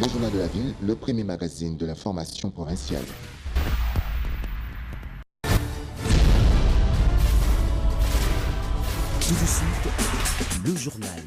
Le Journal de la Ville, le premier magazine de l'information provinciale. Tout de suite, le journal.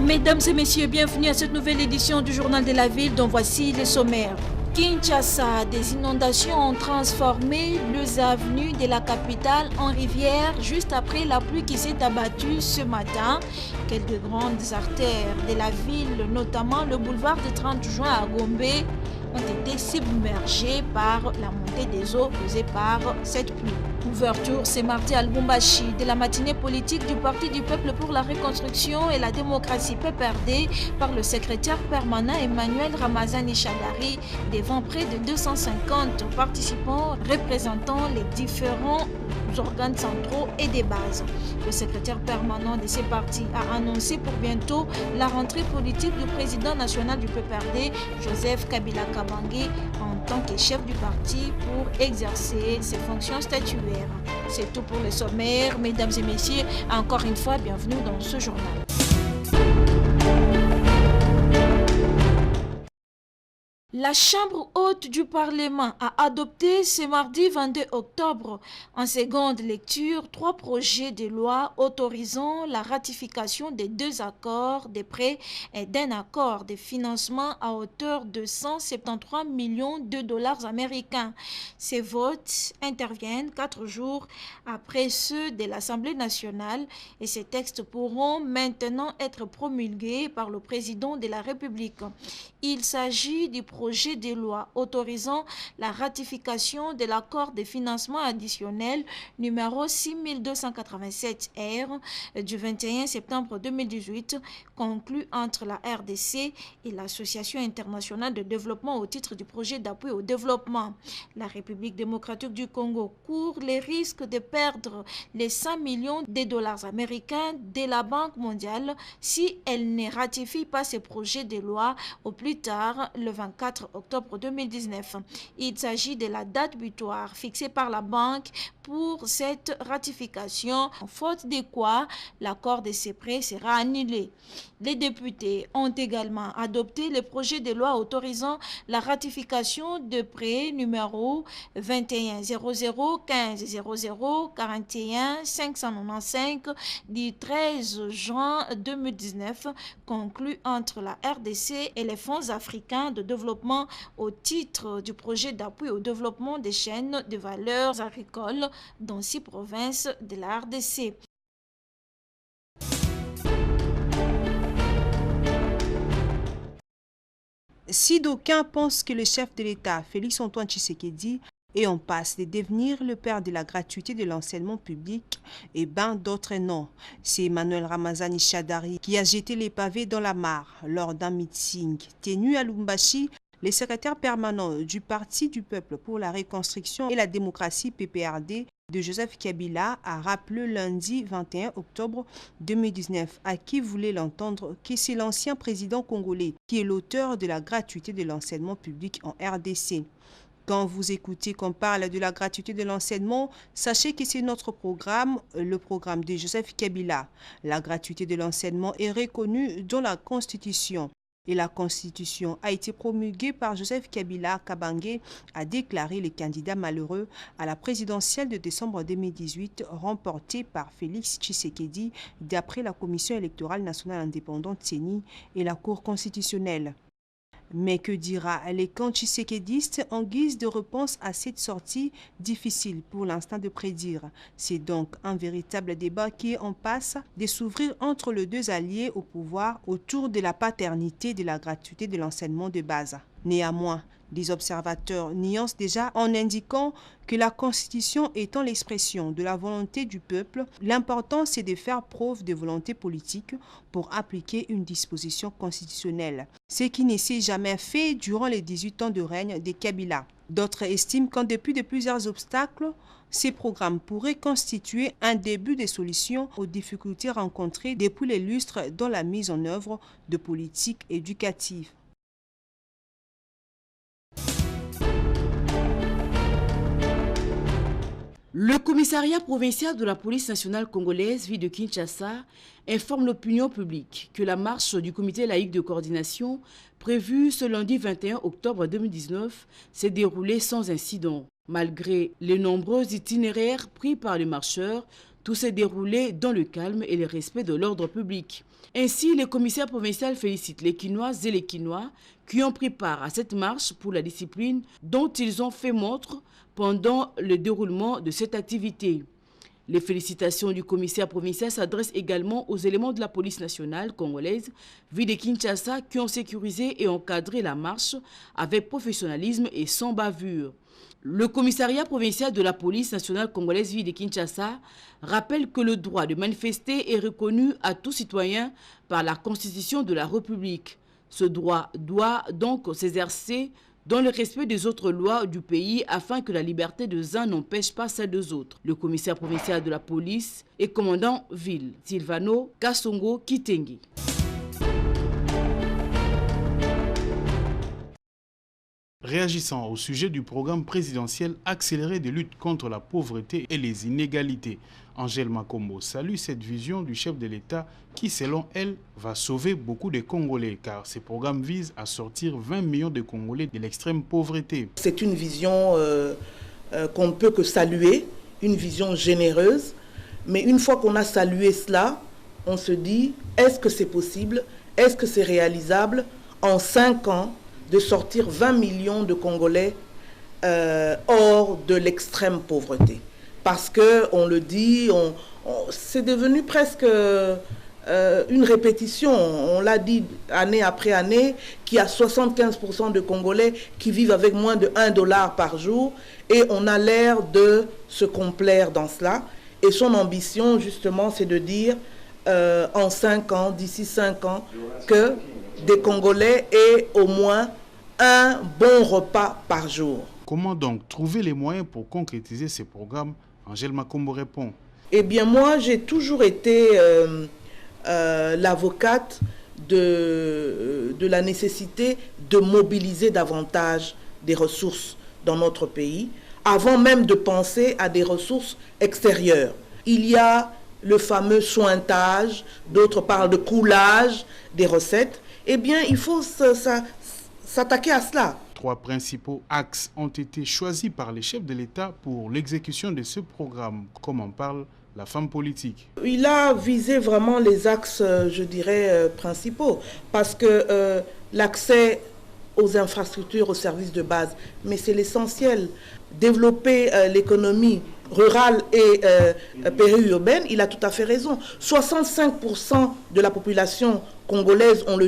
Mesdames et messieurs, bienvenue à cette nouvelle édition du Journal de la Ville dont voici les sommaires. Kinshasa, des inondations ont transformé les avenues de la capitale en rivière juste après la pluie qui s'est abattue ce matin. Quelques grandes artères de la ville, notamment le boulevard du 30 juin à Gombe, ont été submergées par la montée des eaux causée par cette pluie. Ouverture ce mardi à Lubumbashi de la matinée politique du Parti du Peuple pour la Reconstruction et la Démocratie PPRD par le secrétaire permanent Emmanuel Ramazani Shadari devant près de 250 participants représentant les différents organes centraux et des bases. Le secrétaire permanent de ces partis a annoncé pour bientôt la rentrée politique du président national du PPRD, Joseph Kabila Kabange, en tant que chef du parti pour exercer ses fonctions statutaires. C'est tout pour le sommaire. Mesdames et messieurs, encore une fois, bienvenue dans ce journal. La Chambre haute du Parlement a adopté ce mardi 22 octobre en seconde lecture 3 projets de loi autorisant la ratification des 2 accords de prêt et d'un accord de financement à hauteur de 173 millions de dollars américains. Ces votes interviennent 4 jours après ceux de l'Assemblée nationale et ces textes pourront maintenant être promulgués par le président de la République. Il s'agit du projet de loi autorisant la ratification de l'accord de financement additionnel numéro 6287R du 21 septembre 2018 conclu entre la RDC et l'Association internationale de développement au titre du projet d'appui au développement. La République démocratique du Congo court les risques de perdre les 100 millions de dollars américains de la Banque mondiale si elle ne ratifie pas ce projet de loi au plus tard le 24 octobre 2019. Il s'agit de la date butoir fixée par la banque pour cette ratification, faute de quoi l'accord de ces prêts sera annulé. Les députés ont également adopté le projet de loi autorisant la ratification de prêt numéro 2100150041 du 13 juin 2019 conclu entre la RDC et les fonds africains de développement au titre du projet d'appui au développement des chaînes de valeurs agricoles dans 6 provinces de la RDC. Si d'aucuns pensent que le chef de l'État, Félix-Antoine Tshisekedi, est en passe de devenir le père de la gratuité de l'enseignement public, et ben d'autres non. C'est Emmanuel Ramazani Shadari qui a jeté les pavés dans la mare lors d'un meeting tenu à Lubumbashi. Le secrétaire permanent du Parti du Peuple pour la Reconstruction et la Démocratie PPRD de Joseph Kabila a rappelé lundi 21 octobre 2019 à qui voulait l'entendre que c'est l'ancien président congolais qui est l'auteur de la gratuité de l'enseignement public en RDC. Quand vous écoutez qu'on parle de la gratuité de l'enseignement, sachez que c'est notre programme, le programme de Joseph Kabila. La gratuité de l'enseignement est reconnue dans la Constitution. Et la Constitution a été promulguée par Joseph Kabila Kabange, a déclaré le candidat malheureux à la présidentielle de décembre 2018, remportée par Félix Tshisekedi, d'après la Commission électorale nationale indépendante CENI et la Cour constitutionnelle. Mais que dira les camps tshisekédistes en guise de réponse à cette sortie difficile pour l'instant de prédire? C'est donc un véritable débat qui est en passe de s'ouvrir entre les deux alliés au pouvoir autour de la paternité de la gratuité de l'enseignement de base. Néanmoins, des observateurs nuancent déjà en indiquant que la Constitution étant l'expression de la volonté du peuple, l'important c'est de faire preuve de volonté politique pour appliquer une disposition constitutionnelle, ce qui ne s'est jamais fait durant les 18 ans de règne de Kabila. D'autres estiment qu'en dépit de plusieurs obstacles, ces programmes pourraient constituer un début de solution aux difficultés rencontrées depuis les lustres dans la mise en œuvre de politiques éducatives. Le commissariat provincial de la police nationale congolaise, ville de Kinshasa, informe l'opinion publique que la marche du comité laïque de coordination prévue ce lundi 21 octobre 2019 s'est déroulée sans incident. Malgré les nombreux itinéraires pris par les marcheurs, tout s'est déroulé dans le calme et le respect de l'ordre public. Ainsi, le commissaire provincial félicite les Quinoises et les Quinois qui ont pris part à cette marche pour la discipline dont ils ont fait montre pendant le déroulement de cette activité. Les félicitations du commissaire provincial s'adressent également aux éléments de la police nationale congolaise, ville de Kinshasa, qui ont sécurisé et encadré la marche avec professionnalisme et sans bavure. Le commissariat provincial de la police nationale congolaise, ville de Kinshasa, rappelle que le droit de manifester est reconnu à tout citoyen par la Constitution de la République. Ce droit doit donc s'exercer dans le respect des autres lois du pays afin que la liberté des uns n'empêche pas celle des autres. Le commissaire provincial de la police et commandant ville, Silvano Kassongo Kitengi. Réagissant au sujet du programme présidentiel accéléré de lutte contre la pauvreté et les inégalités, Angèle Makombo salue cette vision du chef de l'État qui, selon elle, va sauver beaucoup de Congolais car ce programme vise à sortir 20 millions de Congolais de l'extrême pauvreté. C'est une vision qu'on ne peut que saluer, une vision généreuse, mais une fois qu'on a salué cela, on se dit, est-ce que c'est possible, est-ce que c'est réalisable en 5 ans de sortir 20 millions de Congolais hors de l'extrême pauvreté. Parce que, on le dit, c'est devenu presque une répétition. On l'a dit année après année, qu'il y a 75% de Congolais qui vivent avec moins de $1 par jour. Et on a l'air de se complaire dans cela. Et son ambition, justement, c'est de dire, en 5 ans, d'ici 5 ans, que des Congolais aient au moins un bon repas par jour. Comment donc trouver les moyens pour concrétiser ces programmes? Angèle Makombo répond. Eh bien, moi, j'ai toujours été l'avocate de la nécessité de mobiliser davantage des ressources dans notre pays, avant même de penser à des ressources extérieures. Il y a le fameux sointage, d'autres parlent de coulage des recettes. Eh bien, il faut s'attaquer à cela. 3 principaux axes ont été choisis par les chefs de l'État pour l'exécution de ce programme, comme en parle la femme politique. Il a visé vraiment les axes, je dirais, principaux, parce que l'accès aux infrastructures, aux services de base, mais c'est l'essentiel. Développer l'économie rurale et périurbaine, il a tout à fait raison. 65% de la population congolaise, on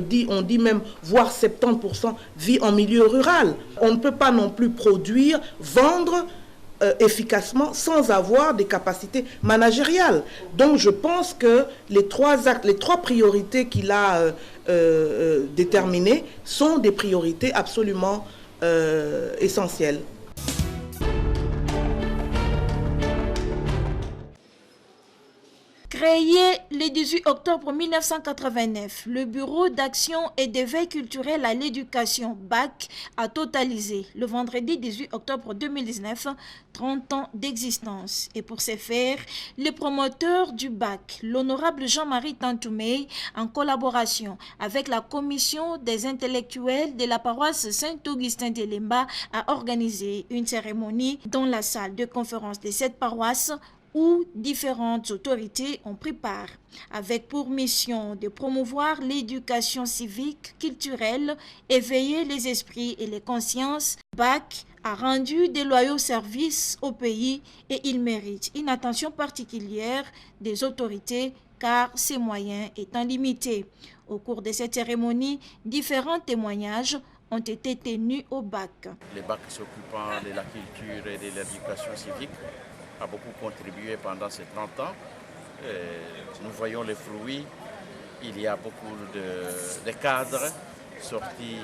dit même, voire 70% vit en milieu rural. On ne peut pas non plus produire, vendre efficacement sans avoir des capacités managériales. Donc je pense que les 3 priorités qu'il a déterminées sont des priorités absolument essentielles. Créé le 18 octobre 1989, le Bureau d'action et d'éveil culturel à l'éducation BAC a totalisé le vendredi 18 octobre 2019 30 ans d'existence. Et pour ce faire, le promoteur du BAC, l'honorable Jean-Marie Tantoumé, en collaboration avec la commission des intellectuels de la paroisse Saint-Augustin de Lemba, a organisé une cérémonie dans la salle de conférence de cette paroisse où différentes autorités ont pris part, avec pour mission de promouvoir l'éducation civique, culturelle, éveiller les esprits et les consciences. BAC a rendu de loyaux services au pays et il mérite une attention particulière des autorités car ses moyens étant limités. Au cours de cette cérémonie, différents témoignages ont été tenus au BAC. Le BAC s'occupant de la culture et de l'éducation civique a beaucoup contribué pendant ces 30 ans. Nous voyons les fruits. Il y a beaucoup de cadres sortis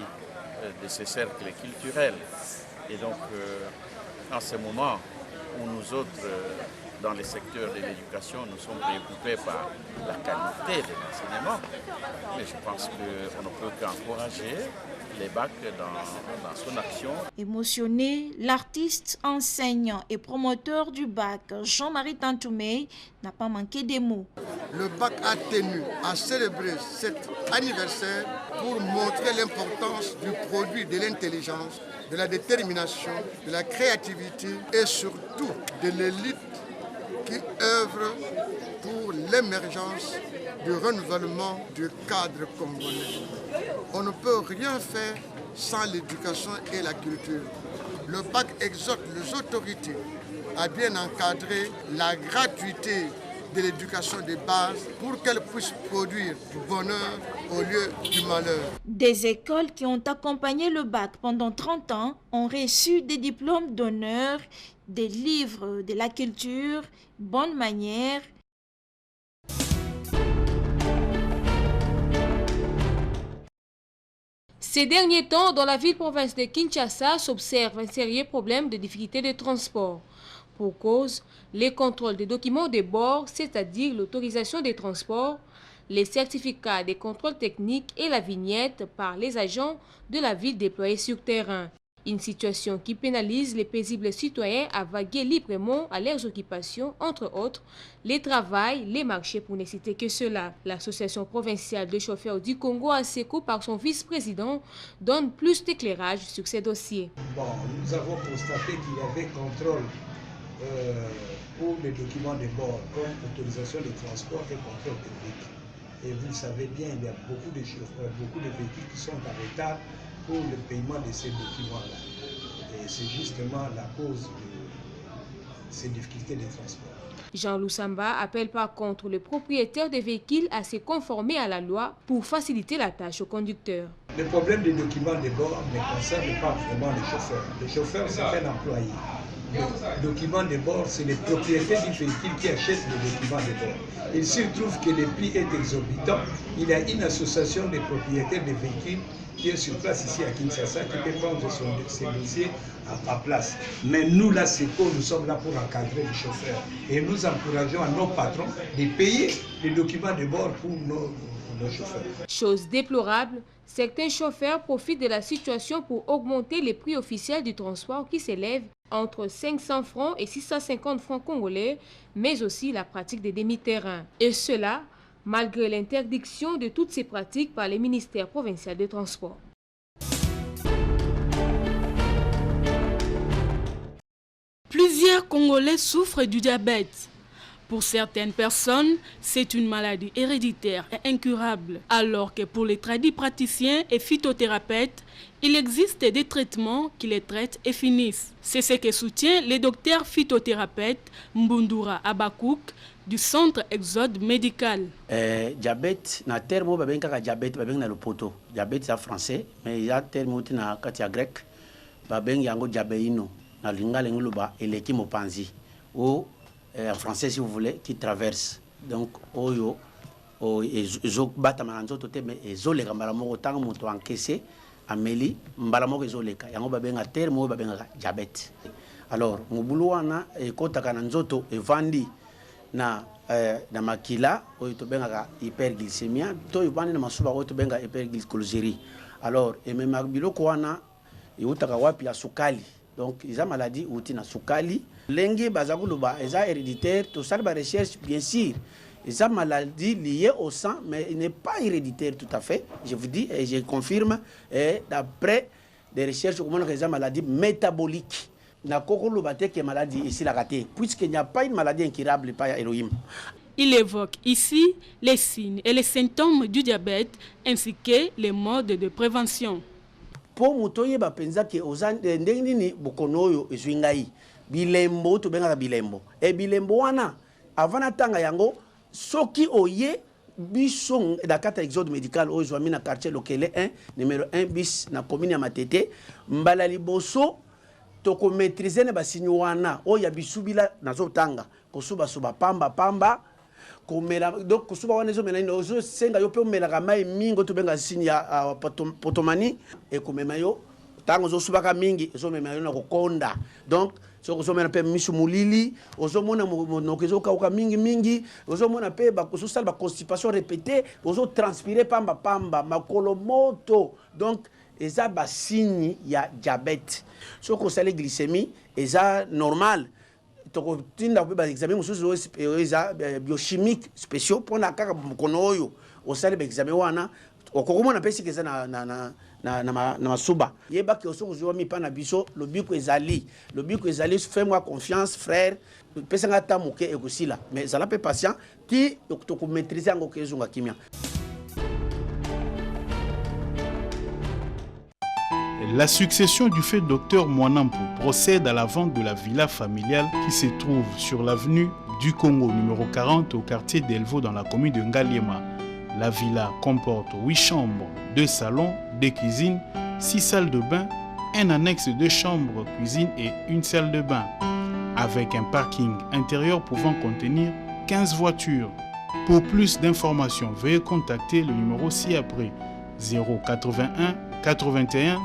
de ces cercles culturels. Et donc, en ce moment où nous autres, dans les secteurs de l'éducation, nous sommes préoccupés par la qualité de l'enseignement, mais je pense qu'on ne peut qu'encourager les bacs dans son action. Émotionné, l'artiste, enseignant et promoteur du bac, Jean-Marie Tantoumé, n'a pas manqué des mots. Le bac a tenu à célébrer cet anniversaire pour montrer l'importance du produit de l'intelligence, de la détermination, de la créativité et surtout de l'élite qui œuvre pour l'émergence du renouvellement du cadre congolais. On ne peut rien faire sans l'éducation et la culture. Le bac exhorte les autorités à bien encadrer la gratuité de l'éducation de base pour qu'elle puisse produire du bonheur au lieu du malheur. Des écoles qui ont accompagné le bac pendant 30 ans ont reçu des diplômes d'honneur, des livres de la culture, bonne manière. Ces derniers temps, dans la ville-province de Kinshasa, s'observe un sérieux problème de difficulté de transport. Pour cause, les contrôles des documents de bord, c'est-à-dire l'autorisation des transports, les certificats des contrôles techniques et la vignette par les agents de la ville déployés sur terrain. Une situation qui pénalise les paisibles citoyens à vaguer librement à leurs occupations, entre autres, les travails, les marchés pour ne citer que cela. L'association provinciale de chauffeurs du Congo, ASECO, par son vice-président, donne plus d'éclairage sur ces dossiers. Bon, nous avons constaté qu'il y avait contrôle pour les documents de bord, comme autorisation de transport et contrôle technique. Et vous le savez bien, il y a beaucoup de chauffeurs, beaucoup de véhicules qui sont en retard pour le paiement de ces documents-là. Et c'est justement la cause de ces difficultés de transport. Jean Loussamba appelle par contre le propriétaire des véhicules à se conformer à la loi pour faciliter la tâche aux conducteurs. Le problème des documents de bord ne concerne pas vraiment les chauffeurs. Les chauffeurs, c'est un employé. Le document de bord, c'est les propriétaires du véhicule qui achètent le document de bord. Il se trouve que le prix est exorbitant. Il y a une association des propriétaires des véhicules qui est sur place ici à Kinshasa, qui peut prendre ses dossiers à place. Mais nous, là, nous sommes là pour encadrer les chauffeurs. Et nous encourageons à nos patrons de payer les documents de bord pour nos chauffeurs. Chose déplorable, certains chauffeurs profitent de la situation pour augmenter les prix officiels du transport qui s'élèvent entre 500 francs et 650 francs congolais, mais aussi la pratique des demi-terrains. Et cela, malgré l'interdiction de toutes ces pratiques par les ministères provinciaux des Transports. Plusieurs Congolais souffrent du diabète. Pour certaines personnes, c'est une maladie héréditaire et incurable, alors que pour les tradipraticiens et phytothérapeutes, il existe des traitements qui les traitent et finissent. C'est ce que soutient le docteur phytothérapeute Mbundura Abakouk du centre Exode médical. Diabète, na terme babenga diabète babenga le poto. Diabète c'est français, mais il y a terme na katia grec babenga yango diabéino na lingala nguluba eleki mopanzi ou en français si vous voulez qui traverse. Donc oyo o ezo bata manzoto te mais ezo le kambala moko tanga moto encaissé ameli mbala moko ezo leka yango babenga terme babenga diabète. Alors mobulu wana ekotaka na nzoto evandi na makila oyo tobengaka hyperglycémia to yubani na masuba oyo tobengaka hyperglycémie. Alors emema biloko wana eutaka wapi ya sukali. Donc ils ont maladie outi na sukali lengi bazakuluba eza héréditaire to sala ba recherche bien sûr. Ils ont maladie liée au sang mais il n'est pas héréditaire tout à fait. Je vous dis et je confirme et d'après des recherches comment ils ont maladie métabolique. Maladie ici la raté puisqu'il n'y a pas une maladie incurable par Elohim. Il évoque ici les signes et les symptômes du diabète ainsi que les modes de prévention. Pour mutoye ba penza ke ozande ndengini bokonoyo ezwingai bilembo to benga bilembo e bilembo wana avant tanga yango soki oye bisong da kata exode médical o zwami na quartier lokele 1 numéro 1 bis na commune ya Matete mbala liboso toko maîtriser ne basinyo wana o ya bisubila nazotanga kosuba suba pamba komela donc kosuba wana zo mena ozo senga yo pe omela kama mingo to benga sinya potomani e komema yo tango zo subaka mingi zo mema na kokonda donc so zo mena pe misu mulili ozo mona monoko zo kauka mingi ozo mona pe ba so sala ba constipation répétée ozo transpirer pamba makolo moto donc eza ba signe ya diabète so ko sala glycémie eza normal toko tinda pe ba examen mususu eza biochimique spéciaux pona kaka mukono oyo o sala ba examen wana okokomona pesi keza na masuba yeba ke osoko zo mi pana biso le biko ezali fais-moi confiance frère pesa ngata moke ekosila mais zala pe patient ti toko maîtriser ngo kezunga kimia. La succession du fait Dr Mwanampo procède à la vente de la villa familiale qui se trouve sur l'avenue du Congo numéro 40 au quartier d'Elvo dans la commune de Ngaliema. La villa comporte 8 chambres, 2 salons, 2 cuisines, 6 salles de bain, un annexe de chambres, cuisine et une salle de bain, avec un parking intérieur pouvant contenir 15 voitures. Pour plus d'informations, veuillez contacter le numéro ci-après 081 81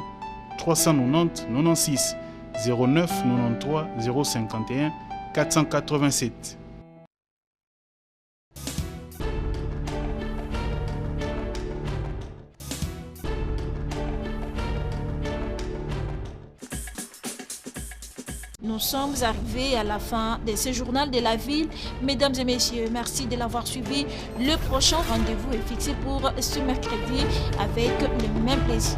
390 96 09 93 051 487. Nous sommes arrivés à la fin de ce journal de la ville. Mesdames et messieurs, merci de l'avoir suivi. Le prochain rendez-vous est fixé pour ce mercredi avec le même plaisir.